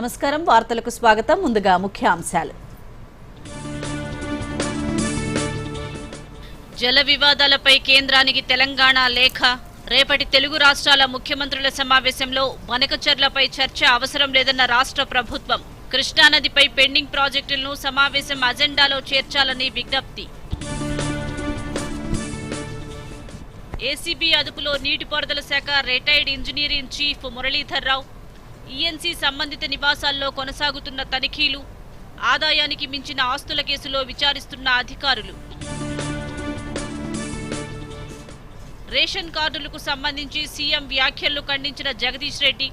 నమస్కారం వార్తలకు స్వాగతం ముందుగా ముఖ్యాంశాలు జల వివాదాలపై కేంద్రానికి తెలంగాణ లేఖ రేపటి తెలుగు రాష్ట్రాల ముఖ్యమంత్రుల సమావేశంలో బనకచర్లపై చర్చ అవసరం లేదన్న రాష్ట్ర ప్రభుత్వం కృష్ణానదిపై పెండింగ్ ప్రాజెక్టులను సమావేశం అజెండాలో చేర్చాలని విజ్ఞప్తి ఏసీబీ అదుపులో నీటిపారుదల శాఖ retired engineering chief Muralidhar Rao ENC సంబంధిత నివాసాల్లో కొనసాగుతున్న తనిఖీలు ఆదాయానికి మించిన ఆస్తుల కేసులో విచారిస్తున్న అధికారులు రేషన్ కార్డులకు సంబంధించి సీఎం వ్యాఖ్యలు ఖండించిన జగదీష్ రెడ్డి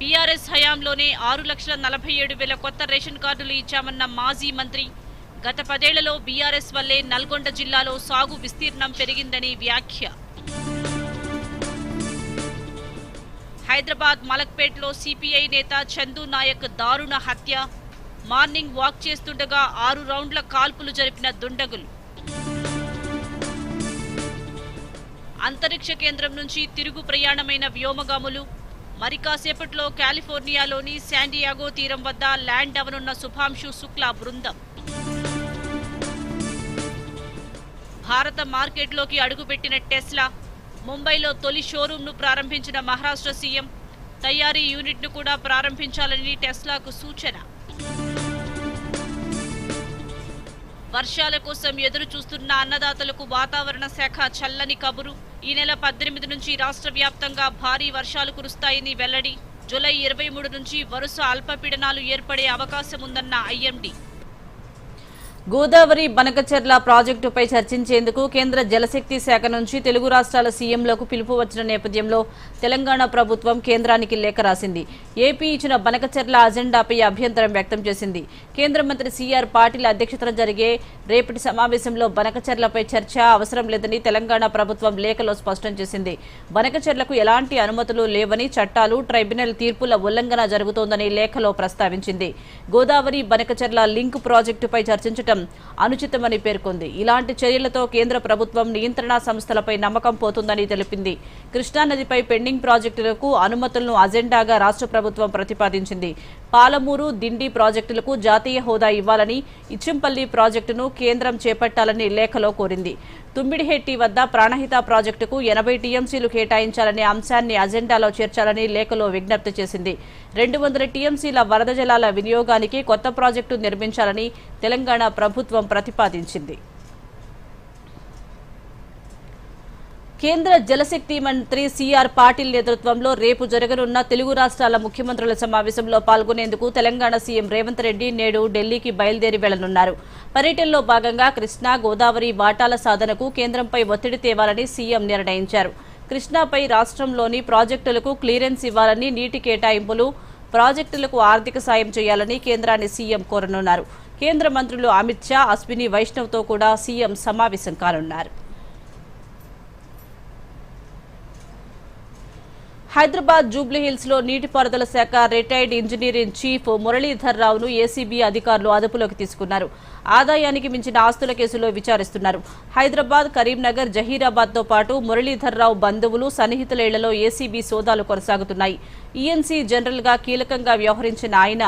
బీఆర్ఎస్ హయాంలోనే 6,47,000 కొత్త రేషన్ కార్డులు ఇచ్చామన్న మాజీ మంత్రి గత 10 ఏళ్లలో బీఆర్ఎస్ వల్లే నల్గొండ జిల్లాలో సాగు విస్తీర్ణం పెరిగిందని వ్యాఖ్య హైదరాబాద్ మలక్పేట్లో సిపిఐ నేత చందు నాయక్ దారుణ హత్య మార్నింగ్ వాక్ చేస్తుండగా 6 రౌండ్ల కాల్పులు జరిపిన దుండగులు అంతరిక్ష కేంద్రం నుంచి తిరుగు ప్రయాణమైన వ్యోమగాములు మరి కాసేపట్లో కాలిఫోర్నియాలోని శాండియాగో తీరం వద్ద ల్యాండ్ అవనున్న శుభాంశు శుక్లా బృందం భారత మార్కెట్లోకి అడుగుపెట్టిన టెస్లా ముంబైలో తొలి షోరూంను ప్రారంభించిన మహారాష్ట్ర సీఎం తయారీ యూనిట్ను కూడా ప్రారంభించాలని టెస్లాకు సూచన వర్షాల కోసం ఎదురు చూస్తున్న అన్నదాతలకు వాతావరణ శాఖ చల్లని కబురు ఈ నెల 18 నుంచి రాష్ట్ర వ్యాప్తంగా భారీ వర్షాలు కురుస్తాయని వెల్లడి జూలై 23 నుంచి వరుస అల్పపీడనాలు ఏర్పడే అవకాశం ఉందన్న ఐఎండీ గోదావరి బనకచర్ల ప్రాజెక్టుపై చర్చించేందుకు కేంద్ర జలశక్తి శాఖ నుంచి తెలుగు రాష్ట్రాల సీఎంలకు పిలుపు వచ్చిన నేపథ్యంలో తెలంగాణ ప్రభుత్వం కేంద్రానికి లేఖ రాసింది. ఏపీ ఇచ్చిన బనకచర్ల అజెండాపై అభ్యంతరం వ్యక్తం చేసింది. కేంద్ర మంత్రి సిఆర్ పాటిల్ అధ్యక్షతన జరిగే రేపటి సమావేశంలో బనకచర్లపై చర్చ అవసరం లేదని తెలంగాణ ప్రభుత్వం లేఖలో స్పష్టం చేసింది. బనకచర్లకు ఎలాంటి అనుమతులు లేవని, చట్టాలు, ట్రైబ్యునల్ తీర్పుల ఉల్లంఘన జరుగుతోందని లేఖలో ప్రస్తావించింది. గోదావరి బనకచర్ల లింక్ ప్రాజెక్టుపై చర్చించడం అనుచితమని పేర్కొంది. ఇలాంటి చర్యలతో కేంద్ర ప్రభుత్వం నియంత్రణ సంస్థలపై నమ్మకం పోతుందని తెలిపింది. కృష్ణానదిపై పెండింగ్ ప్రాజెక్టులకు అనుమతులను అజెండాగా రాష్ట్ర ప్రభుత్వం ప్రతిపాదించింది. పాలమూరు, దిండి ప్రాజెక్టులకు జాతీయ హోదా ఇవ్వాలని, ఇచ్చింపల్లి ప్రాజెక్టును కేంద్రం చేపట్టాలని లేఖలో కోరింది. తుమ్మిడిహెట్టి వద్ద ప్రాణహిత ప్రాజెక్టుకు 80 టీఎంసీలు కేటాయించాలనే అంశాన్ని అజెండాలో చేర్చాలని లేఖలో విజ్ఞప్తి చేసింది. 200 టీఎంసీల వరద జలాల వినియోగానికి కొత్త ప్రాజెక్టు నిర్మించాలని తెలంగాణ ప్రభుత్వం ప్రతిపాదించింది. కేంద్ర జలశక్తి మంత్రి సిఆర్ పాటిల్ నేతృత్వంలో రేపు జరగనున్న తెలుగు రాష్ట్రాల ముఖ్యమంత్రుల సమావేశంలో పాల్గొనేందుకు తెలంగాణ సీఎం రేవంత్ రెడ్డి నేడు ఢిల్లీకి బయలుదేరి వెళ్లనున్నారు. పర్యటనలో భాగంగా కృష్ణా, గోదావరి వాటాల సాధనకు కేంద్రంపై ఒత్తిడి తేవాలని సీఎం నిర్ణయించారు. కృష్ణాపై రాష్ట్రంలోని ప్రాజెక్టులకు క్లియరెన్స్ ఇవ్వాలని, నీటి కేటాయింపులు, ప్రాజెక్టులకు ఆర్థిక సాయం చేయాలని కేంద్రాన్ని సీఎం కోరనున్నారు. కేంద్ర మంత్రులు అమిత్ షా, అశ్విని వైష్ణవ్తో కూడా సీఎం సమావేశం కానున్నారు. హైదరాబాద్ జూబ్లీహిల్స్ లో నీటిపారుదల శాఖ రిటైర్డ్ ఇంజనీరింగ్ చీఫ్ మురళీధర్ రావును ఏసీబీ అధికారులు అదుపులోకి తీసుకున్నారు. ఆదాయానికి మించిన ఆస్తుల కేసులో విచారిస్తున్నారు. హైదరాబాద్, కరీంనగర్, జహీరాబాద్ తో పాటు మురళీధర్ రావు బంధువులు, సన్నిహితుల ఇళ్లలో ఏసీబీ సోదాలు కొనసాగుతున్నాయి. ఈఎన్సీ జనరల్ గా కీలకంగా వ్యవహరించిన ఆయన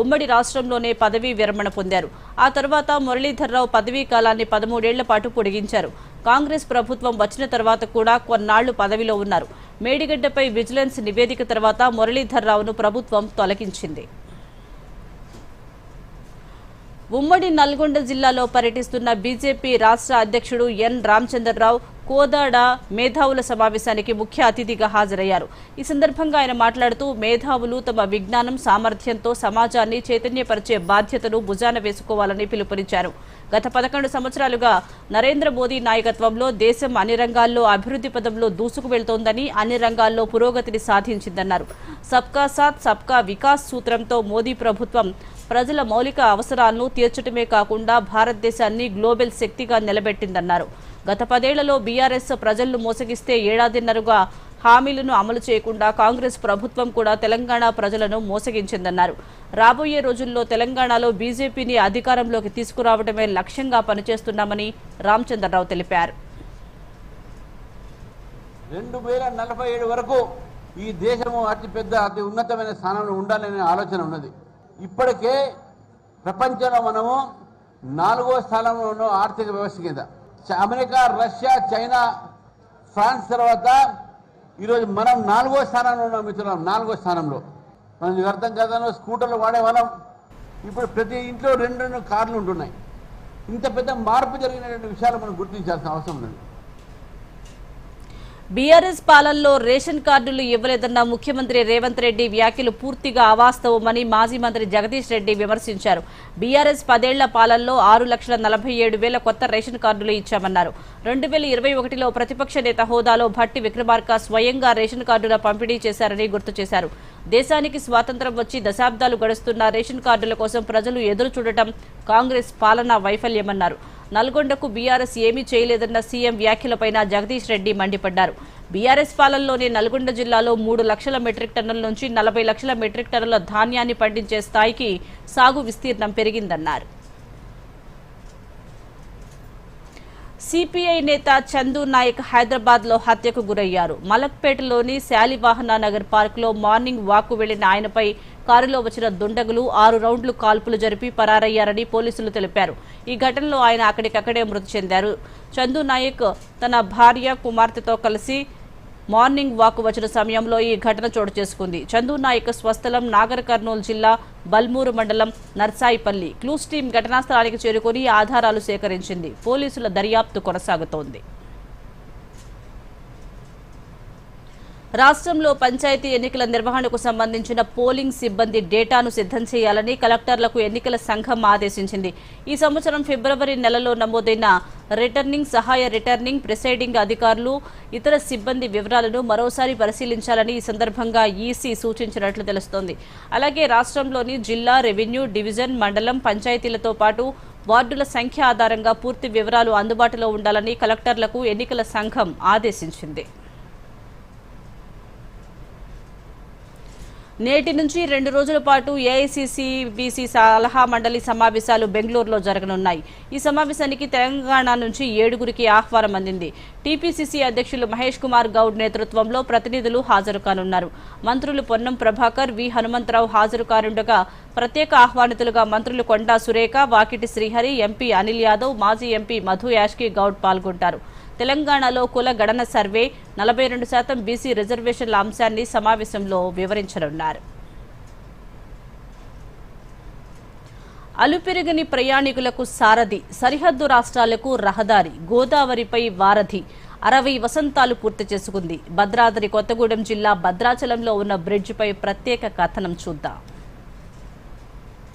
ఉమ్మడి రాష్ట్రంలోనే పదవీ విరమణ పొందారు. ఆ తర్వాత మురళీధర్ రావు పదవీ కాలాన్ని 13 ఏళ్ల పాటు పొడిగించారు. కాంగ్రెస్ ప్రభుత్వం వచ్చిన తర్వాత కూడా కొన్నాళ్లు పదవిలో ఉన్నారు. మేడిగడ్డపై విజిలెన్స్ నివేదిక తర్వాత మురళీధర్ రావును ప్రభుత్వం తొలగించింది. ఉమ్మడి నల్గొండ జిల్లాలో పర్యటిస్తున్న బీజేపీ రాష్ట్ర అధ్యక్షుడు ఎన్ రామచంద్రరావు కోదాడ మేధావుల సమావేశానికి ముఖ్య అతిథిగా హాజరయ్యారు. ఈ సందర్భంగా ఆయన మాట్లాడుతూ మేధావులు తమ విజ్ఞానం, సామర్థ్యంతో సమాజాన్ని చైతన్యపరిచే బాధ్యతను భుజాన వేసుకోవాలని పిలుపునిచ్చారు. గత 11 సంవత్సరాలుగా నరేంద్ర మోదీ నాయకత్వంలో దేశం అన్ని రంగాల్లో అభివృద్ధి పదంలో దూసుకు వెళ్తోందని, అన్ని రంగాల్లో పురోగతిని సాధించిందన్నారు. సబ్కా సాత్, సబ్కా వికాస్ సూత్రంతో మోదీ ప్రభుత్వం ప్రజల మౌలిక అవసరాలను తీర్చడమే కాకుండా భారతదేశాన్ని గ్లోబల్ శక్తిగా నిలబెట్టిందన్నారు. గత 10 ఏళ్లలో బీఆర్ఎస్ ప్రజలను మోసగిస్తే ఏడాదిన్నరగా హామీలను అమలు చేయకుండా కాంగ్రెస్ ప్రభుత్వం కూడా తెలంగాణ ప్రజలను మోసగించిందన్నారు. రాబోయే రోజుల్లో తెలంగాణలో బీజేపీని అధికారంలోకి తీసుకురావడమే లక్ష్యంగా పనిచేస్తున్నామని రామచంద్రరావు తెలిపారు. 2047 వరకు ఈ దేశము అతి ఉన్నతమైన స్థానంలో ఉండాలనే ఆలోచన ఉన్నది. ఇప్పటికే ప్రపంచంలో మనము 4వ స్థానంలో ఉన్న ఆర్థిక వ్యవస్థ కింద. అమెరికా, రష్యా, చైనా, ఫ్రాన్స్ తర్వాత ఈరోజు మనం 4వ స్థానంలో ఉన్నాం మిత్రులం. 4వ స్థానంలో మనకు అర్థం కాదు. స్కూటర్లు వాడేవాళ్ళం, ఇప్పుడు ప్రతి ఇంట్లో 2 కార్లు ఉంటున్నాయి. ఇంత పెద్ద మార్పు జరిగినటువంటి విషయాలు మనం గుర్తించాల్సిన అవసరం ఉంది. బీఆర్ఎస్ పాలనలో రేషన్ కార్డులు ఇవ్వలేదన్న ముఖ్యమంత్రి రేవంత్ రెడ్డి వ్యాఖ్యలు పూర్తిగా అవాస్తవమని మాజీ మంత్రి జగదీష్ రెడ్డి విమర్శించారు. బీఆర్ఎస్ 10 ఏళ్ల పాలనలో 6,47,000 కొత్త రేషన్ కార్డులు ఇచ్చామన్నారు. 2021లో ప్రతిపక్ష నేత హోదాలో భట్టి విక్రమార్క స్వయంగా రేషన్ కార్డుల పంపిణీ చేశారని గుర్తు చేశారు. దేశానికి స్వాతంత్ర్యం వచ్చి దశాబ్దాలు గడుస్తున్న రేషన్ కార్డుల కోసం ప్రజలు ఎదురు చూడటం కాంగ్రెస్ పాలనా వైఫల్యమన్నారు. నల్గొండకు బీఆర్ఎస్ ఏమీ చేయలేదన్న సీఎం వ్యాఖ్యలపైన జగదీష్ రెడ్డి మండిపడ్డారు. బీఆర్ఎస్ పాలనలోనే నల్గొండ జిల్లాలో 3 లక్షల మెట్రిక్ టన్నుల నుంచి 40 లక్షల మెట్రిక్ టన్నుల ధాన్యాన్ని పండించే స్థాయికి సాగు విస్తీర్ణం పెరిగిందన్నారు. సిపిఐ నేత చందు నాయక్ హైదరాబాద్లో హత్యకు గురయ్యారు. మలక్పేటలోని శాలివాహన నగర్ పార్కులో మార్నింగ్ వాక్కు వెళ్లిన ఆయనపై కారులో వచ్చిన దుండగులు 6 రౌండ్లు కాల్పులు జరిపి పరారయ్యారని పోలీసులు తెలిపారు. ఈ ఘటనలో ఆయన అక్కడికక్కడే మృతి చెందారు. చందు నాయక్ తన భార్య, కుమార్తెతో కలిసి మార్నింగ్ వాక్ వచ్చిన సమయంలో ఈ ఘటన చోటు చేసుకుంది. చందు నాయక్ స్వస్థలం నాగర్ కర్నూలు జిల్లా బల్మూరు మండలం నర్సాయిపల్లి. క్లూస్ టీం ఘటనా స్థలానికి చేరుకుని ఆధారాలు సేకరించింది. పోలీసుల దర్యాప్తు కొనసాగుతోంది. రాష్ట్రంలో పంచాయతీ ఎన్నికల నిర్వహణకు సంబంధించిన పోలింగ్ సిబ్బంది డేటాను సిద్ధం చేయాలని కలెక్టర్లకు ఎన్నికల సంఘం ఆదేశించింది. ఈ సంవత్సరం ఫిబ్రవరి నెలలో నమోదైన రిటర్నింగ్, సహాయ రిటర్నింగ్, ప్రిసైడింగ్ అధికారులు, ఇతర సిబ్బంది వివరాలను మరోసారి పరిశీలించాలని ఈ సందర్భంగా ఈసీ సూచించినట్లు తెలుస్తోంది. అలాగే రాష్ట్రంలోని జిల్లా, రెవెన్యూ డివిజన్, మండలం, పంచాయతీలతో పాటు వార్డుల సంఖ్య ఆధారంగా పూర్తి వివరాలు అందుబాటులో ఉండాలని కలెక్టర్లకు ఎన్నికల సంఘం ఆదేశించింది. నేటి నుంచి 2 రోజుల పాటు ఏఐసీసీ బీసీ సలహా మండలి సమావేశాలు బెంగళూరులో జరగనున్నాయి. ఈ సమావేశానికి తెలంగాణ నుంచి 7గురికి ఆహ్వానం అందింది. టీపీసీసీ అధ్యక్షులు మహేష్ కుమార్ గౌడ్ నేతృత్వంలో ప్రతినిధులు హాజరు కానున్నారు. మంత్రులు పొన్నం ప్రభాకర్, వి హనుమంతరావు హాజరు కానుండగా ప్రత్యేక ఆహ్వానితులుగా మంత్రులు కొండా సురేఖ, వాకిటి శ్రీహరి, ఎంపీ అనిల్ యాదవ్, మాజీ ఎంపీ మధు యాష్కి గౌడ్ పాల్గొంటారు. తెలంగాణలో కుల గణన సర్వే, 42% బీసీ రిజర్వేషన్ల అంశాన్ని సమావేశంలో వివరించనున్నారు. అలుపెరుగని ప్రయాణికులకు సారథి, సరిహద్దు రాష్ట్రాలకు రహదారి, గోదావరిపై వారధి 60 వసంతాలు పూర్తి చేసుకుంది. భద్రాద్రి కొత్తగూడెం జిల్లా భద్రాచలంలో ఉన్న బ్రిడ్జిపై ప్రత్యేక కథనం చూద్దాం.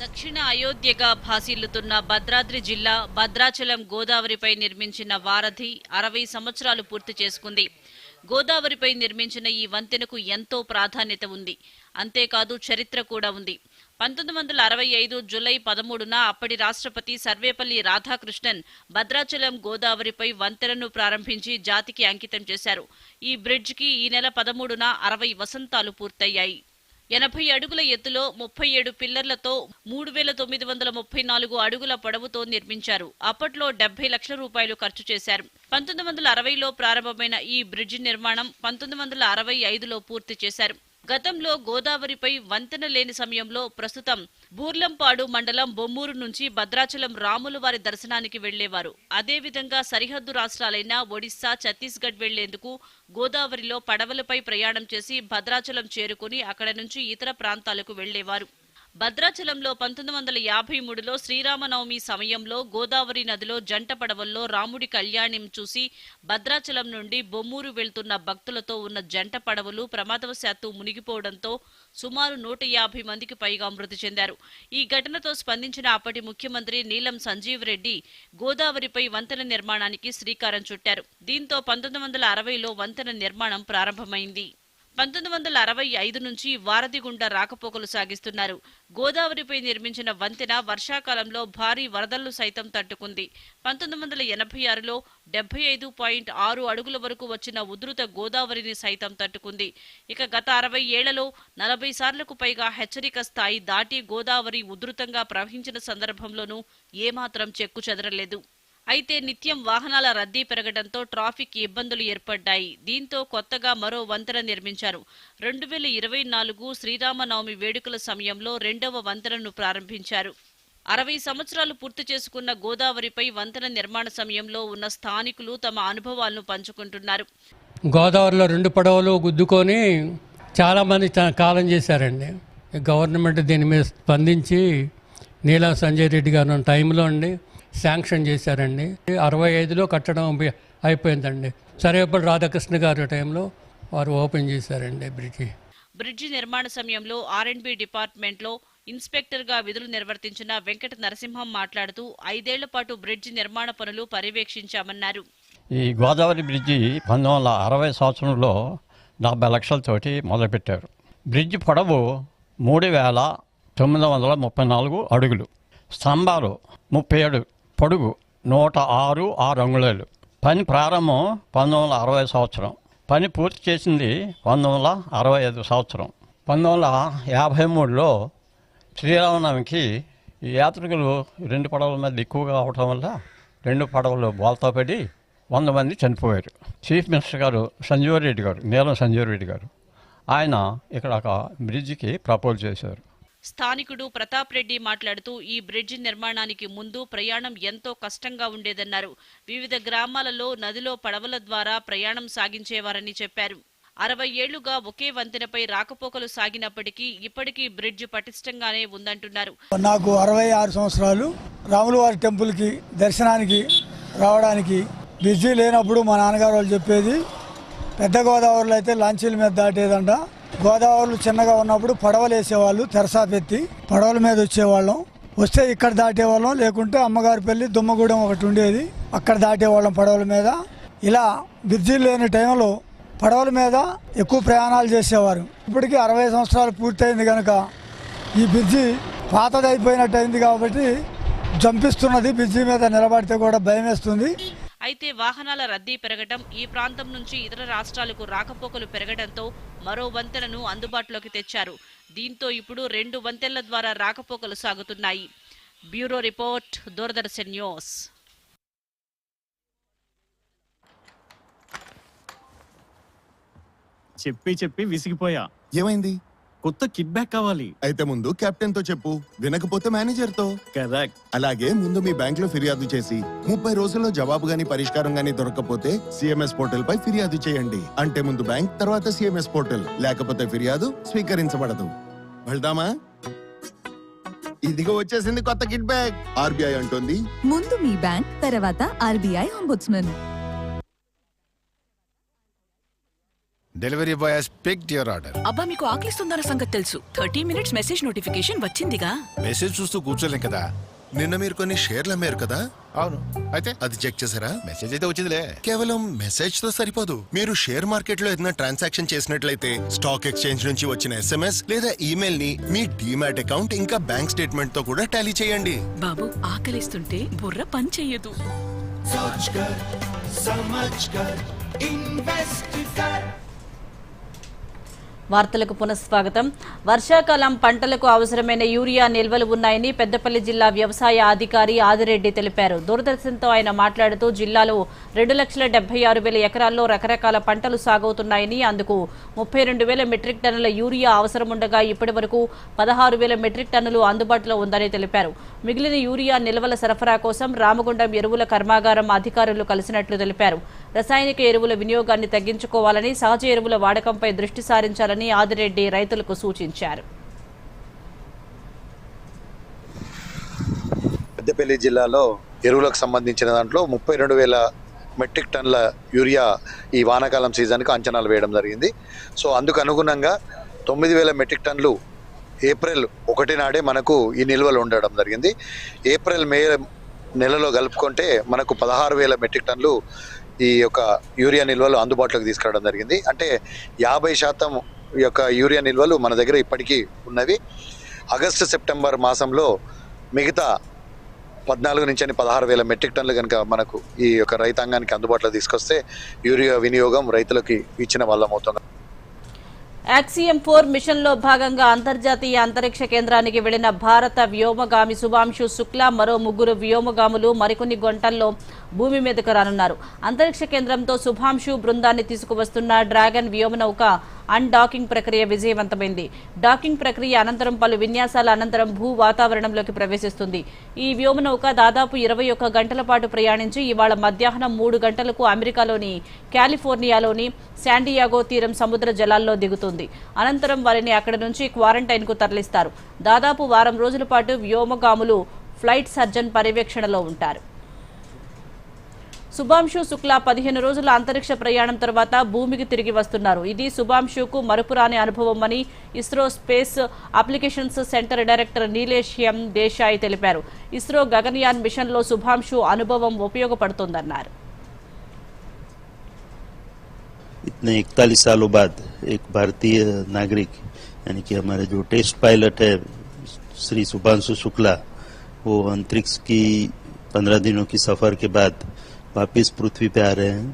దక్షిణ అయోధ్యగా భాసిల్లుతున్న భద్రాద్రి జిల్లా భద్రాచలం గోదావరిపై నిర్మించిన వారధి 60 సంవత్సరాలు పూర్తి చేసుకుంది. గోదావరిపై నిర్మించిన ఈ వంతెనకు ఎంతో ప్రాధాన్యత ఉంది. అంతేకాదు చరిత్ర కూడా ఉంది. 1965 జూలై 13న అప్పటి రాష్ట్రపతి సర్వేపల్లి రాధాకృష్ణన్ భద్రాచలం గోదావరిపై వంతెనను ప్రారంభించి జాతికి అంకితం చేశారు. ఈ బ్రిడ్జికి ఈ నెల 13న 60 వసంతాలు పూర్తయ్యాయి. 80 అడుగుల ఎత్తులో 37 పిల్లర్లతో 3,934 అడుగుల పొడవుతో నిర్మించారు. అప్పట్లో 70 లక్షల రూపాయలు ఖర్చు చేశారు. 1960లో ప్రారంభమైన ఈ బ్రిడ్జి నిర్మాణం 1965లో పూర్తి చేశారు. గతంలో గోదావరిపై వంతెన లేని సమయంలో ప్రస్తుతం బూర్లంపాడు మండలం బొమ్మూరు నుంచి భద్రాచలం రాముల వారి దర్శనానికి వెళ్లేవారు. అదేవిధంగా సరిహద్దు రాష్ట్రాలైన ఒడిశా, ఛత్తీస్గఢ్ వెళ్లేందుకు గోదావరిలో పడవలపై ప్రయాణం చేసి భద్రాచలం చేరుకుని అక్కడ నుంచి ఇతర ప్రాంతాలకు వెళ్లేవారు. భద్రాచలంలో 1953లో శ్రీరామనవమి సమయంలో గోదావరి నదిలో జంట పడవల్లో రాముడి కళ్యాణం చూసి భద్రాచలం నుండి బొమ్మూరు వెళ్తున్న భక్తులతో ఉన్న జంట పడవలు ప్రమాదవశాత్తు మునిగిపోవడంతో సుమారు 150 మందికి పైగా మృతి చెందారు. ఈ ఘటనతో స్పందించిన అప్పటి ముఖ్యమంత్రి నీలం సంజీవ్ రెడ్డి గోదావరిపై వంతెన నిర్మాణానికి శ్రీకారం చుట్టారు. దీంతో 1960లో వంతెన నిర్మాణం ప్రారంభమైంది. 1965 నుంచి వారధి గుండా రాకపోకలు సాగిస్తున్నారు. గోదావరిపై నిర్మించిన వంతెన వర్షాకాలంలో భారీ వరదలను సైతం తట్టుకుంది. 1986లో 75.6 అడుగుల వరకు వచ్చిన ఉధృత గోదావరిని సైతం తట్టుకుంది. ఇక గత 60 ఏళ్లలో 40 సార్లకు పైగా హెచ్చరిక స్థాయి దాటి గోదావరి ఉధృతంగా ప్రవహించిన సందర్భంలోనూ ఏమాత్రం చెక్కు చెదరలేదు. అయితే నిత్యం వాహనాల రద్దీ పెరగడంతో ట్రాఫిక్ ఇబ్బందులు ఏర్పడ్డాయి. దీంతో కొత్తగా మరో వంతెన నిర్మించారు. 2024 శ్రీరామనవమి వేడుకల సమయంలో రెండవ వంతెనను ప్రారంభించారు. 60 సంవత్సరాలు పూర్తి చేసుకున్న గోదావరిపై వంతెన నిర్మాణ సమయంలో ఉన్న స్థానికులు తమ అనుభవాలను పంచుకుంటున్నారు. గోదావరిలో 2 పడవలు గుద్దుకొని చాలామంది కాలం చేశారండి. గవర్నమెంట్ దీని మీద స్పందించి నీలం సంజయ్ రెడ్డి గారు ఉన్న టైంలో అండి శాంక్షన్ చేశారండి. 65లో కట్టడం అయిపోయిందండి. సర్వేపల్లి రాధాకృష్ణ గారి టైంలో వారు ఓపెన్ చేశారండి బ్రిడ్జి నిర్మాణ సమయంలో R&B డిపార్ట్మెంట్లో ఇన్స్పెక్టర్గా విధులు నిర్వర్తించిన వెంకట నరసింహం మాట్లాడుతూ 5 ఏళ్ల పాటు బ్రిడ్జి నిర్మాణ పనులు పర్యవేక్షించామన్నారు. ఈ గోదావరి బ్రిడ్జి 1960 సంవత్సరంలో 40 లక్షలతోటి మొదలుపెట్టారు. బ్రిడ్జి పొడవు 3934 అడుగులు, స్తంభాలు 37, పొడుగు 106 అంగుళాలు. పని ప్రారంభం 1960 సంవత్సరం, పని పూర్తి చేసింది 1965 సంవత్సరం. 1953లో శ్రీరామనవమికి యాత్రికులు 2 పడవల మీద ఎక్కువగా అవటం వల్ల 2 పడవలు బోల్తా పడి 100 మంది చనిపోయారు. చీఫ్ మినిస్టర్ గారు నీలం సంజీవ్ రెడ్డి గారు ఆయన ఇక్కడ ఒక బ్రిడ్జికి ప్రపోజ్ చేశారు. స్థానికుడు ప్రతాప్ రెడ్డి మాట్లాడుతూ ఈ బ్రిడ్జి నిర్మాణానికి ముందు ప్రయాణం ఎంతో కష్టంగా ఉండేదన్నారు. వివిధ గ్రామాలలో నదిలో పడవల ద్వారా ప్రయాణం సాగించేవారని చెప్పారు. 60 ఏళ్లుగా ఒకే వంతెనపై రాకపోకలు సాగినప్పటికీ ఇప్పటికీ బ్రిడ్జ్ పటిష్టంగానే ఉందంటున్నారు. నాకు 66 సంవత్సరాలు. రాములవారి టెంపుల్కి దర్శనానికి రావడానికి బ్రిడ్జి లేనప్పుడు మా నాన్నగారు వాళ్ళు చెప్పేది, పెద్ద గోదావరిలో అయితే లాంచీల మీద దాటేదంట. గోదావరిలో చిన్నగా ఉన్నప్పుడు పడవలు వేసేవాళ్ళు, తెరసాపెత్తి పడవల మీద వచ్చేవాళ్ళం. వస్తే ఇక్కడ దాటేవాళ్ళం, లేకుంటే అమ్మగారిపల్లి దుమ్మగూడెం ఒకటి ఉండేది, అక్కడ దాటేవాళ్ళం పడవల మీద. ఇలా బ్రిడ్జి లేని టైంలో పడవల మీద ఎక్కువ ప్రయాణాలు చేసేవారు. ఇప్పటికీ 60 సంవత్సరాలు పూర్తయింది కనుక ఈ బ్రిడ్జి పాతదైపోయినట్టు అయింది కాబట్టి జంపిస్తున్నది. బ్రిడ్జి మీద నిలబడితే కూడా భయం వేస్తుంది. అయితే వాహనాల రద్దీ పెరగడం, ఈ ప్రాంతం నుంచి ఇతర రాష్ట్రాలకు రాకపోకలు పెరగడంతో మరో వంతెనను అందుబాటులోకి తెచ్చారు. దీంతో ఇప్పుడు 2 వంతెనల ద్వారా రాకపోకలు సాగుతున్నాయి. Bureau report, Doordarshan news. చెప్పి విసిగిపోయా. ఏమైంది? కొత్త కిట్ బ్యాక్ కావాలి. అయితే ముందు కెప్టెన్ తో చెప్పు, వినకపోతే మేనేజర్ తో. కరెక్ట్. అలాగే ముందు మీ బ్యాంక్ లో ఫిర్యాదు చేసి 30 రోజుల్లో జవాబు గాని పరిష్కారం గాని దొరకకపోతే CMS పోర్టల్ పై ఫిర్యాదు చేయండి. అంటే ముందు బ్యాంక్, తర్వాత CMS పోర్టల్, లేకపోతే ఫిర్యాదు స్వీకరించబడదు. వెళ్దామా? ఇదిగో వచ్చేసింది కొత్త కిట్ బ్యాక్. RBI అంటోంది, ముందు మీ బ్యాంక్, తర్వాత RBI ombudsman. Delivery boy has picked your order. అబ్బా, మీకు ఆకలిస్తుందన్న సంగతి తెలుసు. 30 minutes మెసేజ్ నోటిఫికేషన్ వచ్చిందిగా. మెసేజ్ చూస్తూ కూర్చోలేం కదా. నిన్న మీరు కొన్ని షేర్లు అమ్మారు కదా? అవును. అయితే అది చెక్ చేశారా? మెసేజ్ అయితే వచ్చిందిలే. కేవలం మెసేజ్ తో సరిపోదు. మీరు షేర్ మార్కెట్ లో ఏదైనా ట్రాన్సాక్షన్ చేసినట్లయితే స్టాక్ ఎక్స్చేంజ్ నుంచి వచ్చిన SMS లేదా ఈమెయిల్ ని మీ డీమ్యాట్ అకౌంట్ ఇంకా బ్యాంక్ స్టేట్మెంట్ తో కూడా టాలీ చేయండి. బాబు, ఆకలిస్తుంటే బుర్ర పని చెయ్యదు. వార్తలకు పునఃస్వాగతం. వర్షాకాలం పంటలకు అవసరమైన యూరియా నిల్వలు ఉన్నాయని పెద్దపల్లి జిల్లా వ్యవసాయ అధికారి ఆదిరెడ్డి తెలిపారు. దూరదర్శన్తో ఆయన మాట్లాడుతూ జిల్లాలో 2,76,000 ఎకరాల్లో రకరకాల పంటలు సాగవుతున్నాయని, అందుకు 32,000 మెట్రిక్ టన్నుల యూరియా అవసరముండగా ఇప్పటి వరకు 16,000 మెట్రిక్ టన్నులు అందుబాటులో ఉందని తెలిపారు. మిగిలిన యూరియా నిల్వల సరఫరా కోసం రామగుండం ఎరువుల కర్మాగారం అధికారులు కలిసినట్లు తెలిపారు. రసాయనిక ఎరువుల వినియోగాన్ని తగ్గించుకోవాలని, సహజ ఎరువుల వాడకంపై దృష్టి సారించాలని ఆదిరెడ్డి రైతులకు సూచించారు. పెద్దపల్లి జిల్లాలో ఎరువులకు సంబంధించిన దాంట్లో 32,000 మెట్రిక్ టన్నుల యూరియా ఈ వానాకాలం సీజన్కు అంచనాలు వేయడం జరిగింది. సో అందుకు అనుగుణంగా 9,000 మెట్రిక్ టన్నులు ఏప్రిల్ 1 నాడే మనకు ఈ నిల్వలు ఉండడం జరిగింది. ఏప్రిల్ మే నెలలో కలుపుకుంటే మనకు 16,000 మెట్రిక్ టన్నులు ఈ యొక్క యూరియా నిల్వలు అందుబాటులోకి తీసుకురావడం జరిగింది. అంటే 50% ఈ యొక్క యూరియా నిల్వలు మన దగ్గర ఇప్పటికీ ఉన్నవి. ఆగస్టు సెప్టెంబర్ మాసంలో మిగతా 14 నుంచి 16,000 మెట్రిక్ టన్నులు కనుక మనకు ఈ యొక్క రైతాంగానికి అందుబాటులో తీసుకొస్తే యూరియా వినియోగం రైతులకి ఇచ్చిన వాళ్ళం అవుతుంది. యాక్సియం 4 మిషన్లో భాగంగా అంతర్జాతీయ అంతరిక్ష కేంద్రానికి వెళ్లిన భారత వ్యోమగామి శుభాంశు శుక్లా మరో 3 వ్యోమగాములు మరికొన్ని గంటల్లో భూమి మీదకు రానున్నారు. అంతరిక్ష కేంద్రంతో శుభాంశు బృందాన్ని తీసుకువస్తున్న డ్రాగన్ వ్యోమనౌక అన్డాకింగ్ ప్రక్రియ విజయవంతమైంది. డాకింగ్ ప్రక్రియ అనంతరం పలు విన్యాసాల అనంతరం భూ వాతావరణంలోకి ప్రవేశిస్తుంది. ఈ వ్యోమనౌక దాదాపు 21 గంటల పాటు ప్రయాణించి ఇవాళ మధ్యాహ్నం 3 గంటలకు అమెరికాలోని కాలిఫోర్నియాలోని శాండియాగో తీరం సముద్ర జలాల్లో దిగుతుంది. అనంతరం వారిని అక్కడి నుంచి క్వారంటైన్కు తరలిస్తారు. దాదాపు వారం రోజుల పాటు వ్యోమగాములు ఫ్లైట్ సర్జన్ పర్యవేక్షణలో ఉంటారు. శుభాంశు శుక్లా 15 రోజుల అంతరిక్ష ప్రయాణం తర్వాత భూమికి తిరిగి వస్తున్నారు. ఇది శుభాంశుకు మరుపురాని అనుభవం అని ISRO space applications centre director Nilesh M Desai తెలిపారు. ఇస్రో గగన్యాన్ మిషన్లో శుభాంశు అనుభవం ఉపయోగపడుతోందన్నారు. इतने 41 सालों बाद एक भारतीय नागरिक यानी कि हमारे जो टेस्ट पायलट है श्री शुभांशु शुक्ला, वो अंतरिक्ष की 15 दिनों की सफर के बाद वापिस पृथ्वी पे आ रहे हैं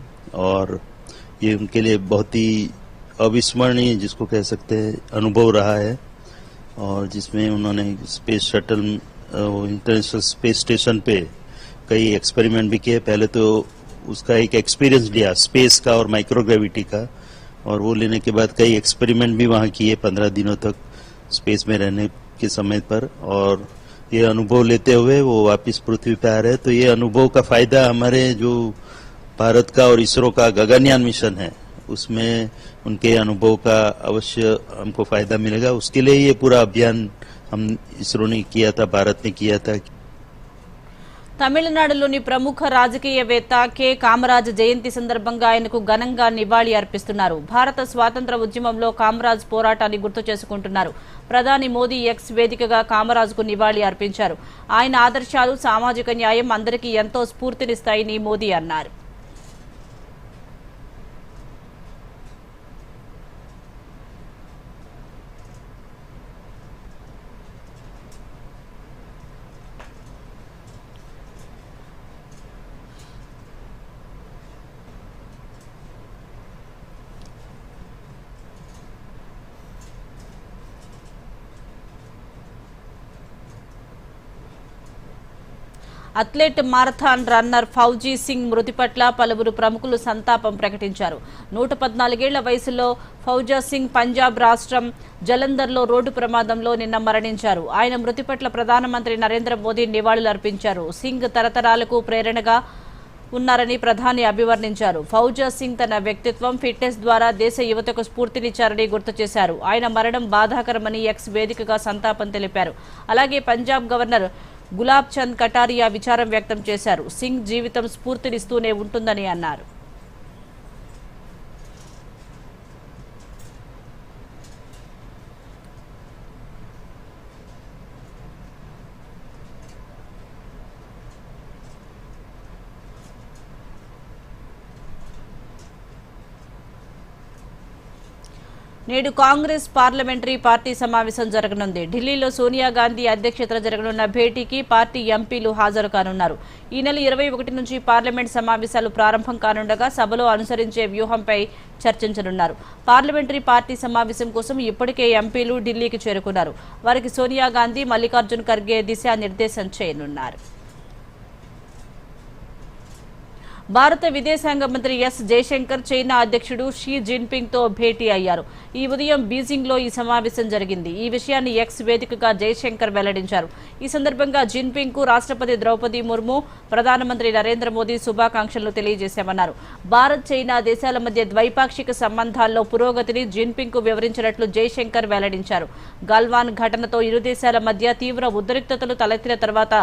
और ये उनके लिए बहुत ही अविस्मरणीय जिसको कह सकते हैं अनुभव रहा है और जिसमें उन्होंने space shuttle international space station पे कई एक्सपेरिमेंट भी किए. पहले तो उसका एक एक्सपीरियंस लिया स्पेस का और माइक्रोग्रेविटी का, और वो लेने के बाद कई एक्सपेरिमेंट भी वहाँ किए 15 दिनों तक स्पेस में रहने के समय पर, और ये अनुभव लेते हुए वो वापस पृथ्वी पे आ रहे हैं. तो ये अनुभव का फायदा हमारे जो भारत का और इसरो का गगनयान मिशन है उसमें उनके अनुभव का अवश्य हमको फायदा मिलेगा. उसके लिए ये पूरा अभियान हम इसरो ने किया था, भारत ने किया था. తమిళనాడులోని ప్రముఖ రాజకీయవేత్త కె కామరాజ్ జయంతి సందర్భంగా ఆయనకు ఘనంగా నివాళి అర్పిస్తున్నారు. భారత స్వాతంత్ర ఉద్యమంలో కామరాజ్ పోరాటాన్ని గుర్తు చేసుకుంటున్నారు. ప్రధాని మోదీ ఎక్స్ వేదికగా కామరాజ్కు నివాళి అర్పించారు. ఆయన ఆదర్శాలు సామాజిక న్యాయం అందరికీ ఎంతో స్ఫూర్తినిస్తాయని మోదీ అన్నారు. Athlete marathon runner fauji Singh మృతి పట్ల పలువురు ప్రముఖులు సంతాపం ప్రకటించారు. 114 ఏళ్ల వయసులో ఫౌజా సింగ్ పంజాబ్ రాష్ట్రం జలంధర్లో రోడ్డు ప్రమాదంలో నిన్న మరణించారు. ఆయన మృతి పట్ల ప్రధానమంత్రి నరేంద్ర మోదీ నివాళులర్పించారు. సింగ్ తరతరాలకు ప్రేరణగా ఉన్నారని ప్రధాని అభివర్ణించారు. ఫౌజా సింగ్ తన వ్యక్తిత్వం, ఫిట్నెస్ ద్వారా దేశ యువతకు స్ఫూర్తినిచ్చారని గుర్తు చేశారు. ఆయన మరణం బాధాకరమని ఎక్స్ వేదికగా సంతాపం తెలిపారు. అలాగే పంజాబ్ గవర్నర్ గులాబ్ చంద్ కటారియా విచారం వ్యక్తం చేశారు. సింగ్ జీవితం స్ఫూర్తినిస్తూనే ఉంటుందని అన్నారు. నేడు కాంగ్రెస్ పార్లమెంటరీ పార్టీ సమావేశం జరగనుంది. ఢిల్లీలో సోనియా గాంధీ అధ్యక్షతన జరగనున్న భేటీకి పార్టీ ఎంపీలు హాజరు కానున్నారు. ఈ నెల 21 నుంచి పార్లమెంట్ సమావేశాలు ప్రారంభం కానుండగా సభలో అనుసరించే వ్యూహంపై చర్చించనున్నారు. పార్లమెంటరీ పార్టీ సమావేశం కోసం ఇప్పటికే ఎంపీలు ఢిల్లీకి చేరుకున్నారు. వారికి సోనియా గాంధీ, మల్లికార్జున్ ఖర్గే దిశానిర్దేశం చేయనున్నారు. భారత విదేశాంగ మంత్రి ఎస్ జయశంకర్ చైనా అధ్యక్షుడు షీ జిన్పింగ్ తో భేటీ అయ్యారు. ఈ ఉదయం బీజింగ్ లో ఈ సమావేశం జరిగింది. ఈ విషయాన్ని ఎక్స్ వేదికగా జయశంకర్ వెల్లడించారు. ఈ సందర్భంగా జిన్పింగ్ కు రాష్ట్రపతి ద్రౌపది ముర్ము, ప్రధానమంత్రి నరేంద్ర మోదీ శుభాకాంక్షలు తెలియజేశామన్నారు. భారత్, చైనా దేశాల మధ్య ద్వైపాక్షిక సంబంధాల్లో పురోగతిని జిన్పింగ్ కు వివరించినట్లు జయశంకర్ వెల్లడించారు. గల్వాన్ ఘటనతో ఇరు దేశాల మధ్య తీవ్ర ఉద్రిక్తతలు తలెత్తిన తర్వాత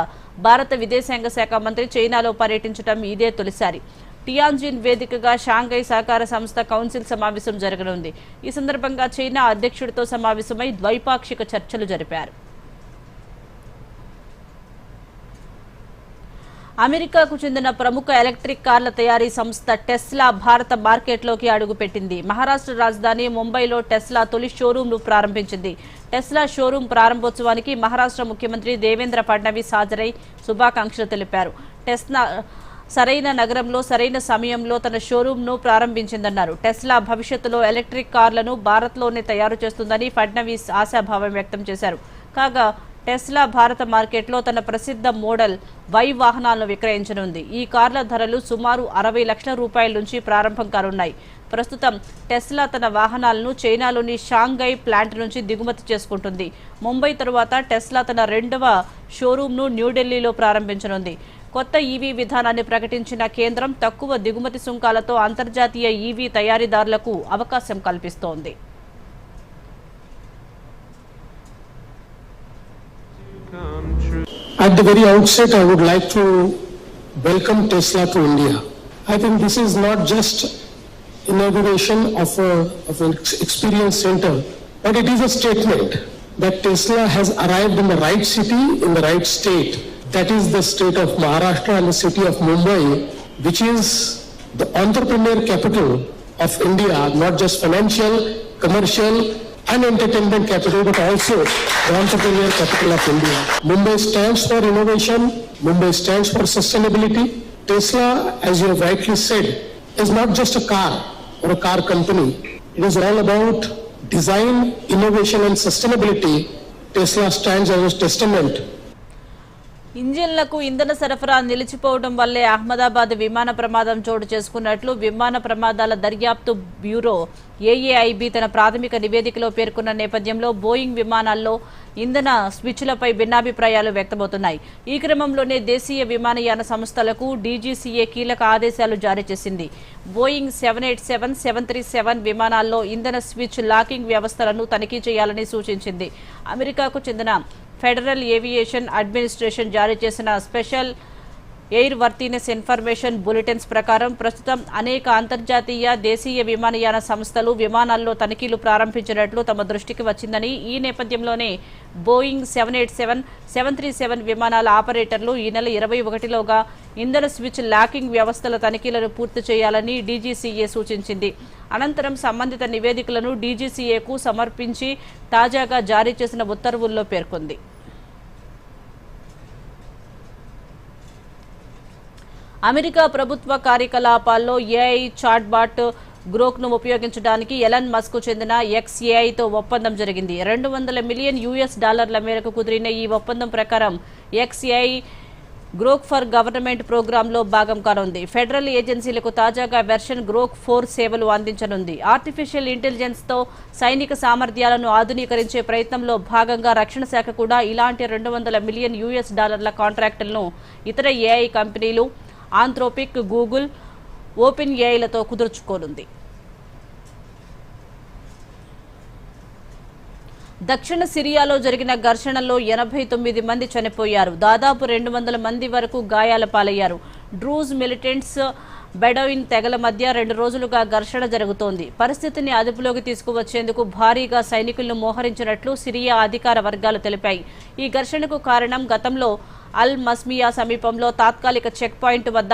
భారత విదేశాంగ శాఖ మంత్రి చైనాలో పర్యటించడం ఇదే తొలిసారి. టియాన్జిన్ వేదికగా షాంఘై సహకార సంస్థ కౌన్సిల్ సమావేశం జరగనుంది. ఈ సందర్భంగా చైనా అధ్యక్షుడితో సమావేశమై ద్వైపాక్షిక చర్చలు జరిపారు. అమెరికాకు చెందిన ప్రముఖ ఎలక్ట్రిక్ కార్ల తయారీ సంస్థ టెస్లా భారత మార్కెట్లోకి అడుగుపెట్టింది. మహారాష్ట్ర రాజధాని ముంబైలో టెస్లా తొలి షోరూంను ప్రారంభించింది. టెస్లా షోరూం ప్రారంభోత్సవానికి మహారాష్ట్ర ముఖ్యమంత్రి దేవేంద్ర ఫడ్నవీస్ హాజరై శుభాకాంక్షలు తెలిపారు. సరైన నగరంలో సరైన సమయంలో తన షోరూంను ప్రారంభించిందన్నారు. టెస్లా భవిష్యత్తులో ఎలక్ట్రిక్ కార్లను భారత్లోనే తయారు చేస్తుందని ఫడ్నవీస్ ఆశాభావం వ్యక్తం చేశారు. కాగా టెస్లా భారత మార్కెట్లో తన ప్రసిద్ధ మోడల్ వై వాహనాలను విక్రయించనుంది. ఈ కార్ల ధరలు సుమారు 60 లక్షల రూపాయల నుంచి ప్రారంభం కానున్నాయి. ప్రస్తుతం టెస్లా తన వాహనాలను చైనాలోని షాంఘై ప్లాంట్ నుంచి దిగుమతి చేసుకుంటుంది. ముంబై తరువాత టెస్లా తన 2వ షోరూంను న్యూఢిల్లీలో ప్రారంభించనుంది. కొత్త ఈవీ విధానాన్ని ప్రకటించిన కేంద్రం తక్కువ దిగుమతి సుంకాలతో అంతర్జాతీయ ఈవీ తయారీదారులకు అవకాశం కల్పిస్తోంది. At the very outset, I would like to welcome Tesla to India. I think this is not just inauguration of an experience center, but it is a statement that Tesla has arrived in the right city, in the right state. That is the state of Maharashtra and the city of Mumbai, which is the entrepreneur capital of India, not just financial, commercial, and entertainment capital, but also the entrepreneur capital of India. Mumbai stands for innovation. Mumbai stands for sustainability. Tesla, as you have rightly said, is not just a car or a car company. It is all about design, innovation, and sustainability. Tesla stands as a testament. ఇంజిన్లకు ఇంధన సరఫరా నిలిచిపోవడం వల్లే అహ్మదాబాద్ విమాన ప్రమాదం చోటు చేసుకున్నట్లు విమాన ప్రమాదాల దర్యాప్తు బ్యూరో ఏఏఐబి తన ప్రాథమిక నివేదికలో పేర్కొన్న నేపథ్యంలో బోయింగ్ విమానాల్లో ఇంధన స్విచ్లపై భిన్నాభిప్రాయాలు వ్యక్తమవుతున్నాయి. ఈ క్రమంలోనే దేశీయ విమానయాన సంస్థలకు డీజీసీఏ కీలక ఆదేశాలు జారీ చేసింది. బోయింగ్ 787, 737 విమానాల్లో ఇంధన స్విచ్ లాకింగ్ వ్యవస్థలను తనిఖీ చేయాలని సూచించింది. అమెరికాకు చెందిన ఫెడరల్ ఏవియేషన్ అడ్మినిస్ట్రేషన్ జారీ చేసిన special air worthiness information bulletins ప్రకారం ప్రస్తుతం అనేక అంతర్జాతీయ దేశీయ విమానయాన సంస్థలు విమానాల్లో తనిఖీలు ప్రారంభించినట్లు తమ దృష్టికి వచ్చిందని, ఈ నేపథ్యంలోనే బోయింగ్ 787, 737 విమానాల ఆపరేటర్లు ఈ నెల 21లోగా ఇంధన స్విచ్ లాకింగ్ వ్యవస్థల తనిఖీలను పూర్తి చేయాలని డీజీసీఏ సూచించింది. అనంతరం సంబంధిత నివేదికలను డీజీసీఏకు సమర్పించి తాజాగా జారీ చేసిన ఉత్తర్వుల్లో పేర్కొంది. అమెరికా ప్రభుత్వ కార్యకలాపాల్లో ఏఐ చాట్బాట్ గ్రోక్ను ఉపయోగించడానికి ఎలన్ మస్క్ చెందిన XAIతో ఒప్పందం జరిగింది. $200 మిలియన్ మేరకు కుదిరిన ఈ ఒప్పందం ప్రకారం XAI గ్రోక్ ఫర్ గవర్నమెంట్ ప్రోగ్రాంలో భాగం కానుంది. ఫెడరల్ ఏజెన్సీలకు తాజాగా వెర్షన్ గ్రోక్ 4 సేవలు అందించనుంది. ఆర్టిఫిషియల్ ఇంటెలిజెన్స్తో సైనిక సామర్థ్యాలను ఆధునీకరించే ప్రయత్నంలో భాగంగా రక్షణ శాఖ కూడా ఇలాంటి $200 మిలియన్ కాంట్రాక్టులను ఇతర ఏఐ కంపెనీలు ఆంథ్రోపిక్, గూగుల్, ఓపెన్ ఏఐలతో కుదుర్చుకోనుంది. దక్షిణ సిరియాలో జరిగిన ఘర్షణల్లో 89 మంది చనిపోయారు. దాదాపు 200 మంది వరకు గాయాల పాలయ్యారు. డ్రూజ్ మిలిటెంట్స్ బెడౌయిన్ తెగల మధ్య 2 రోజులుగా ఘర్షణ జరుగుతోంది. పరిస్థితిని అదుపులోకి తీసుకువచ్చేందుకు భారీగా సైనికులను మోహరించినట్లు సిరియా అధికార వర్గాలు తెలిపాయి. ఈ ఘర్షణకు కారణం గతంలో అల్ మస్మియా సమీపంలో తాత్కాలిక చెక్ పాయింట్ వద్ద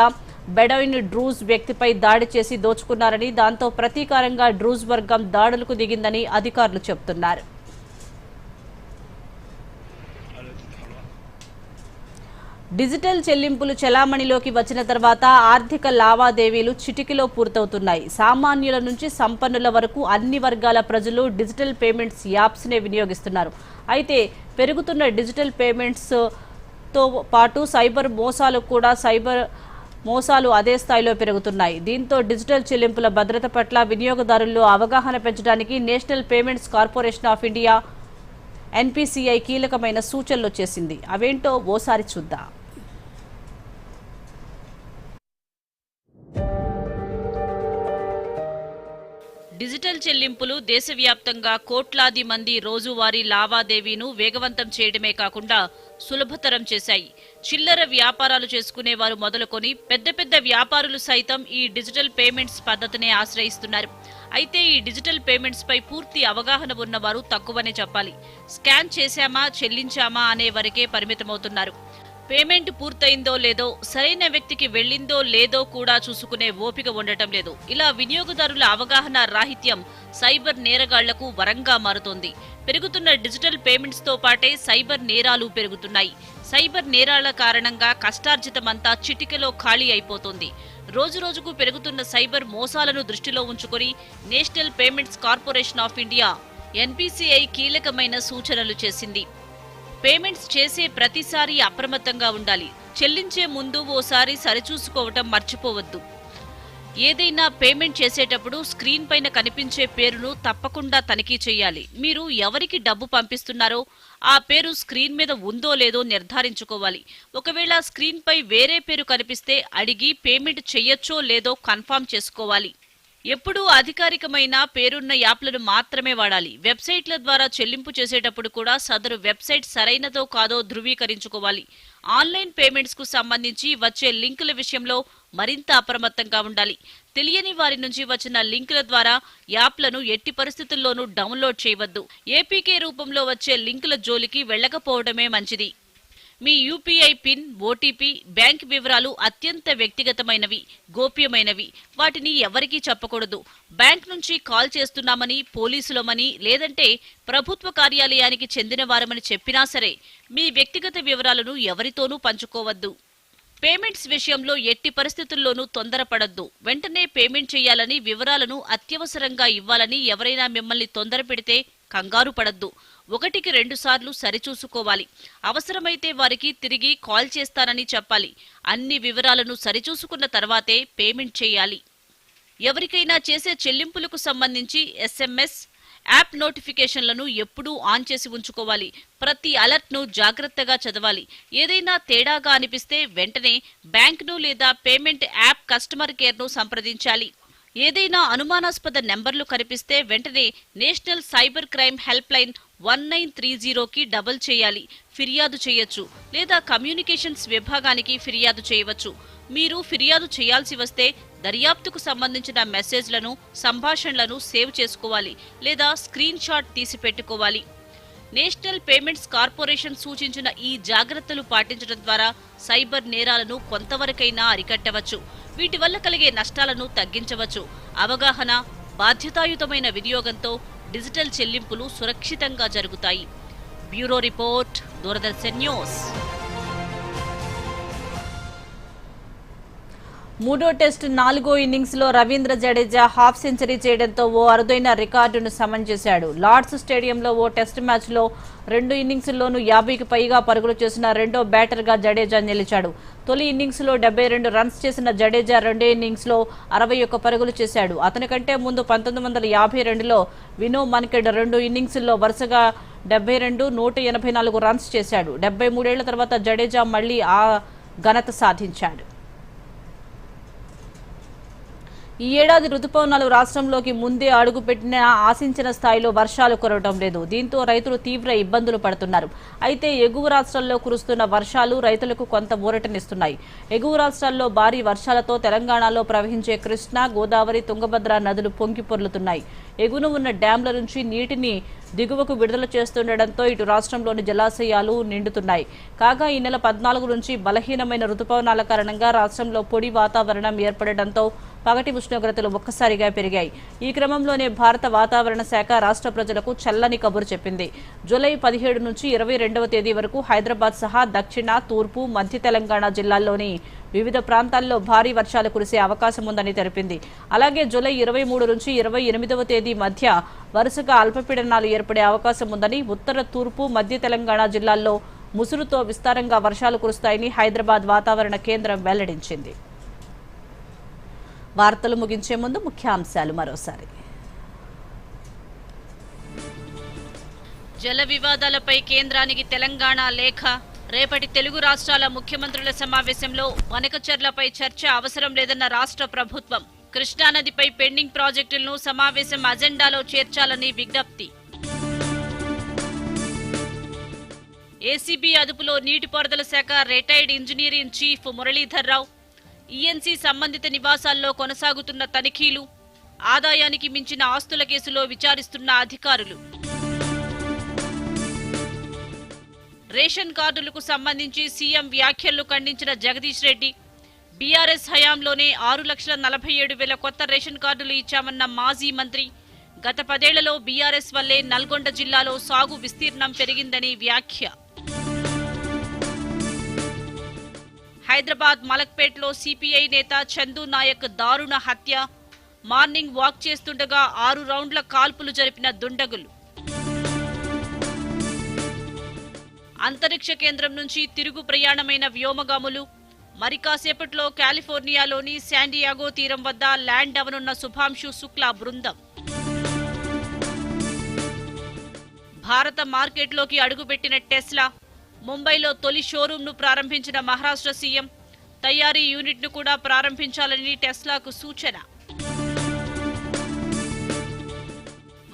బెడౌయిన్ డ్రూజ్ వ్యక్తిపై దాడి చేసి దోచుకున్నారని, దాంతో ప్రతీకారంగా డ్రూజ్ వర్గం దాడులకు దిగిందని అధికారులు చెబుతున్నారు. డిజిటల్ చెల్లింపులు చెలామణిలోకి వచ్చిన తర్వాత ఆర్థిక లావాదేవీలు చిటికెలో పూర్తవుతున్నాయి. సామాన్యుల నుంచి సంపన్నుల వరకు అన్ని వర్గాల ప్రజలు డిజిటల్ పేమెంట్స్ యాప్స్నే వినియోగిస్తున్నారు. అయితే పెరుగుతున్న డిజిటల్ పేమెంట్స్తో పాటు సైబర్ మోసాలు అదే స్థాయిలో పెరుగుతున్నాయి. దీంతో డిజిటల్ చెల్లింపుల భద్రత పట్ల వినియోగదారుల్లో అవగాహన పెంచడానికి national payments corporation of India NPCI కీలకమైన సూచనలు చేసింది. అవేంటో ఓసారి చూద్దాం. డిజిటల్ చెల్లింపులు దేశవ్యాప్తంగా కోట్లాది మంది రోజువారీ లావాదేవీను వేగవంతం చేయడమే కాకుండా సులభతరం చేశాయి. చిల్లర వ్యాపారాలు చేసుకునేవారు మొదలుకొని పెద్ద పెద్ద వ్యాపారులు సైతం ఈ డిజిటల్ పేమెంట్స్ పద్ధతినే ఆశ్రయిస్తున్నారు. అయితే ఈ డిజిటల్ పేమెంట్స్ పై పూర్తి అవగాహన ఉన్నవారు తక్కువనే చెప్పాలి. స్కాన్ చేశామా, చెల్లించామా అనే వరకే పరిమితమవుతున్నారు. పేమెంట్ పూర్తయిందో లేదో, సరైన వ్యక్తికి వెళ్లిందో లేదో కూడా చూసుకునే ఓపిక ఉండటం లేదు. ఇలా వినియోగదారుల అవగాహన రాహిత్యం సైబర్ నేరగాళ్లకు వరంగా మారుతోంది. పెరుగుతున్న డిజిటల్ పేమెంట్స్ తో పాటే సైబర్ నేరాలు పెరుగుతున్నాయి. సైబర్ నేరాల కారణంగా కష్టార్జితమంతా చిటికెలో ఖాళీ అయిపోతుంది. రోజురోజుకు పెరుగుతున్న సైబర్ మోసాలను దృష్టిలో ఉంచుకొని national payments corporation of India NPCI కీలకమైన సూచనలు చేసింది. పేమెంట్స్ చేసే ప్రతిసారి అప్రమత్తంగా ఉండాలి. చెల్లించే ముందు ఓసారి సరిచూసుకోవటం మర్చిపోవద్దు. ఏదైనా పేమెంట్ చేసేటప్పుడు స్క్రీన్ పైన కనిపించే పేరును తప్పకుండా తనిఖీ చేయాలి. మీరు ఎవరికి డబ్బు పంపిస్తున్నారో ఆ పేరు స్క్రీన్ మీద ఉందో లేదో నిర్ధారించుకోవాలి. ఒకవేళ స్క్రీన్ పై వేరే పేరు కనిపిస్తే అడిగి పేమెంట్ చెయ్యొచ్చో లేదో కన్ఫర్మ్ చేసుకోవాలి. ఎప్పుడూ అధికారికమైన పేరున్న యాప్లను మాత్రమే వాడాలి. వెబ్సైట్ల ద్వారా చెల్లింపు చేసేటప్పుడు కూడా సదరు వెబ్సైట్ సరైనదో కాదో ధృవీకరించుకోవాలి. ఆన్లైన్ పేమెంట్స్ కు సంబంధించి వచ్చే లింకుల విషయంలో మరింత అప్రమత్తంగా ఉండాలి. తెలియని వారి నుంచి వచ్చిన లింకుల ద్వారా యాప్లను ఎట్టి పరిస్థితుల్లోనూ డౌన్లోడ్ చేయవద్దు. APK రూపంలో వచ్చే లింకుల జోలికి వెళ్లకపోవడమే మంచిది. మీ UPI పిన్, OTP, బ్యాంక్ వివరాలు అత్యంత వ్యక్తిగతమైనవి, గోప్యమైనవి. వాటిని ఎవరికీ చెప్పకూడదు. బ్యాంక్ నుంచి కాల్ చేస్తున్నామని, పోలీసులమని, లేదంటే ప్రభుత్వ కార్యాలయానికి చెందిన వారమని చెప్పినా సరే మీ వ్యక్తిగత వివరాలను ఎవరితోనూ పంచుకోవద్దు. పేమెంట్స్ విషయంలో ఎట్టి పరిస్థితుల్లోనూ తొందరపడద్దు. వెంటనే పేమెంట్ చేయాలని, వివరాలను అత్యవసరంగా ఇవ్వాలని ఎవరైనా మిమ్మల్ని తొందర పెడితే కంగారు పడద్దు. 1కి 2 సార్లు సరిచూసుకోవాలి. అవసరమైతే వారికి తిరిగి కాల్ చేస్తానని చెప్పాలి. అన్ని వివరాలను సరిచూసుకున్న తర్వాతే పేమెంట్ చేయాలి. ఎవరికైనా చేసే చెల్లింపులకు సంబంధించి SMS, యాప్ నోటిఫికేషన్లను ఎప్పుడూ ఆన్ చేసి ఉంచుకోవాలి. ప్రతి అలర్ట్ను జాగ్రత్తగా చదవాలి. ఏదైనా తేడాగా అనిపిస్తే వెంటనే బ్యాంక్ను లేదా పేమెంట్ యాప్ కస్టమర్ కేర్ను సంప్రదించాలి. ఏదైనా అనుమానాస్పద నెంబర్లు కనిపిస్తే వెంటనే national cyber crime helpline 1930కి డబల్ చేయాలి. ఫిర్యాదు చేయొచ్చు, లేదా కమ్యూనికేషన్స్ విభాగానికి ఫిర్యాదు చేయవచ్చు. మీరు ఫిర్యాదు చేయాల్సి వస్తే దర్యాప్తుకు సంబంధించిన మెసేజ్లను, సంభాషణలను సేవ్ చేసుకోవాలి లేదా స్క్రీన్ షాట్ తీసి పెట్టుకోవాలి. నేషనల్ పేమెంట్స్ కార్పొరేషన్ సూచించిన ఈ జాగ్రత్తలు పాటించడం ద్వారా సైబర్ నేరాలను కొంతవరకైనా అరికట్టవచ్చు. వీటి వల్ల కలిగే నష్టాలను తగ్గించవచ్చు. అవగాహన, బాధ్యతాయుతమైన వినియోగంతో డిజిటల్ చెల్లింపులు సురక్షితంగా జరుగుతాయి. Bureau report, Doordarshan news. మూడో టెస్ట్ 4వ ఇన్నింగ్స్లో రవీంద్ర జడేజా హాఫ్ సెంచరీ చేయడంతో ఓ అరుదైన రికార్డును సమన్ చేశాడు. లార్డ్స్ స్టేడియంలో ఓ టెస్ట్ మ్యాచ్లో 2 ఇన్నింగ్స్ల్లోనూ 50కి పైగా పరుగులు చేసిన రెండో బ్యాటర్గా జడేజా నిలిచాడు. తొలి ఇన్నింగ్స్లో 72 రన్స్ చేసిన జడేజా రెండో ఇన్నింగ్స్లో 61 పరుగులు చేశాడు. అతని కంటే ముందు 1952లో వినో మన్కెడ్ 2 ఇన్నింగ్స్ల్లో వరుసగా 72, 184 రన్స్ చేశాడు. 73 ఏళ్ల తర్వాత జడేజా మళ్లీ ఆ ఘనత సాధించాడు. ఈ ఏడాది రుతుపవనాలు రాష్ట్రంలోకి ముందే అడుగుపెట్టిన ఆశించిన స్థాయిలో వర్షాలు కురవడం లేదు. దీంతో రైతులు తీవ్ర ఇబ్బందులు పడుతున్నారు. అయితే ఎగువ రాష్ట్రాల్లో కురుస్తున్న వర్షాలు రైతులకు కొంత ఊరటనిస్తున్నాయి. ఎగువ రాష్ట్రాల్లో భారీ వర్షాలతో తెలంగాణలో ప్రవహించే కృష్ణా, గోదావరి, తుంగభద్ర నదులు పొంగి పొర్లుతున్నాయి. ఎగువన ఉన్న డ్యాంల నుంచి నీటిని దిగువకు విడుదల చేస్తుండటంతో ఇటు రాష్ట్రంలోని జలాశయాలు నిండుతున్నాయి. కాగా ఈ నెల 14 నుంచి బలహీనమైన రుతుపవనాల కారణంగా రాష్ట్రంలో పొడి వాతావరణం ఏర్పడటంతో పగటి ఉష్ణోగ్రతలు ఒక్కసారిగా పెరిగాయి. ఈ క్రమంలోనే భారత వాతావరణ శాఖ రాష్ట్ర ప్రజలకు చల్లని కబురు చెప్పింది. జూలై 17 నుంచి 22వ తేదీ వరకు హైదరాబాద్ సహా దక్షిణ, తూర్పు, మధ్య తెలంగాణ జిల్లాల్లోని వివిధ ప్రాంతాల్లో భారీ వర్షాలు కురిసే అవకాశం ఉందని తెలిపింది. అలాగే జూలై 23 నుంచి 28వ తేదీ మధ్య వరుసగా అల్పపీడనాలు ఏర్పడే అవకాశం ఉందని, ఉత్తర, తూర్పు, మధ్య తెలంగాణ జిల్లాల్లో ముసురుతో విస్తారంగా వర్షాలు కురుస్తాయని హైదరాబాద్ వాతావరణ కేంద్రం వెల్లడించింది. వార్తలు ముగించే ముందు ముఖ్యాంశాలు మరోసారి. జల వివాదాలపై కేంద్రానికి తెలంగాణ లేఖ. రేపటి తెలుగు రాష్ట్రాల ముఖ్యమంత్రుల సమావేశంలో వనకచర్లపై చర్చ అవసరం లేదన్న రాష్ట్ర ప్రభుత్వం. కృష్ణానదిపై పెండింగ్ ప్రాజెక్టులను సమావేశం అజెండాలో చేర్చాలని విజ్ఞప్తి. ఏసీబీ అదుపులో నీటిపారుదల శాఖ retired engineer in chief Muralidhar Rao. ENC సంబంధిత నివాసాల్లో కొనసాగుతున్న తనిఖీలు. ఆదాయానికి మించిన ఆస్తుల కేసులో విచారిస్తున్న అధికారులు. రేషన్ కార్డులకు సంబంధించి సీఎం వ్యాఖ్యలు ఖండించిన జగదీష్ రెడ్డి. బీఆర్ఎస్ హయాంలోనే 6,47,000 కొత్త రేషన్ కార్డులు ఇచ్చామన్న మాజీ మంత్రి. గత 10 ఏళ్లలో బీఆర్ఎస్ వల్లే నల్గొండ జిల్లాలో సాగు విస్తీర్ణం పెరిగిందని వ్యాఖ్య. హైదరాబాద్ మలక్పేట్లో సిపిఐ నేత చందు నాయక్ దారుణ హత్య. మార్నింగ్ వాక్ చేస్తుండగా 6 రౌండ్ల కాల్పులు జరిపిన దుండగులు. అంతరిక్ష కేంద్రం నుంచి తిరుగు ప్రయాణమైన వ్యోమగాములు. మరి కాసేపట్లో కాలిఫోర్నియాలోని శాండియాగో తీరం వద్ద ల్యాండ్ అవనున్న శుభాంశు శుక్లా బృందం. భారత మార్కెట్లోకి అడుగుపెట్టిన టెస్లా. ముంబైలో తొలి షోరూంను ప్రారంభించిన మహారాష్ట్ర సీఎం. తయారీ యూనిట్ను కూడా ప్రారంభించాలని టెస్లాకు సూచన.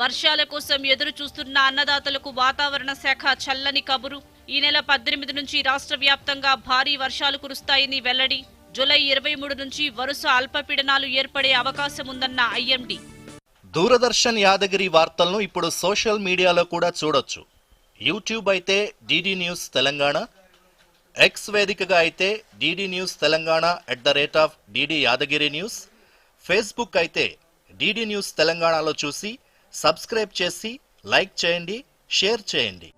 వర్షాల కోసం ఎదురు చూస్తున్న అన్నదాతలకు వాతావరణ శాఖ చల్లని కబురు. ఈ నెల 18 నుంచి రాష్ట్ర వ్యాప్తంగా భారీ వర్షాలు కురుస్తాయని వెల్లడి. జూలై 23 నుంచి వరుస అల్పపీడనాలు ఏర్పడే అవకాశం ఉందన్న ఐఎండీ. దూరదర్శన్ యాదగిరి వార్తలను ఇప్పుడు సోషల్ మీడియాలో కూడా చూడొచ్చు. యూట్యూబ్ అయితే డిడి న్యూస్ తెలంగాణ, ఎక్స్ వేదికగా అయితే DD news Telangana @DD Yadagiri news, Facebook అయితే డిడి న్యూస్ తెలంగాణలో చూసి సబ్స్క్రైబ్ చేసి లైక్ చేయండి, షేర్ చేయండి.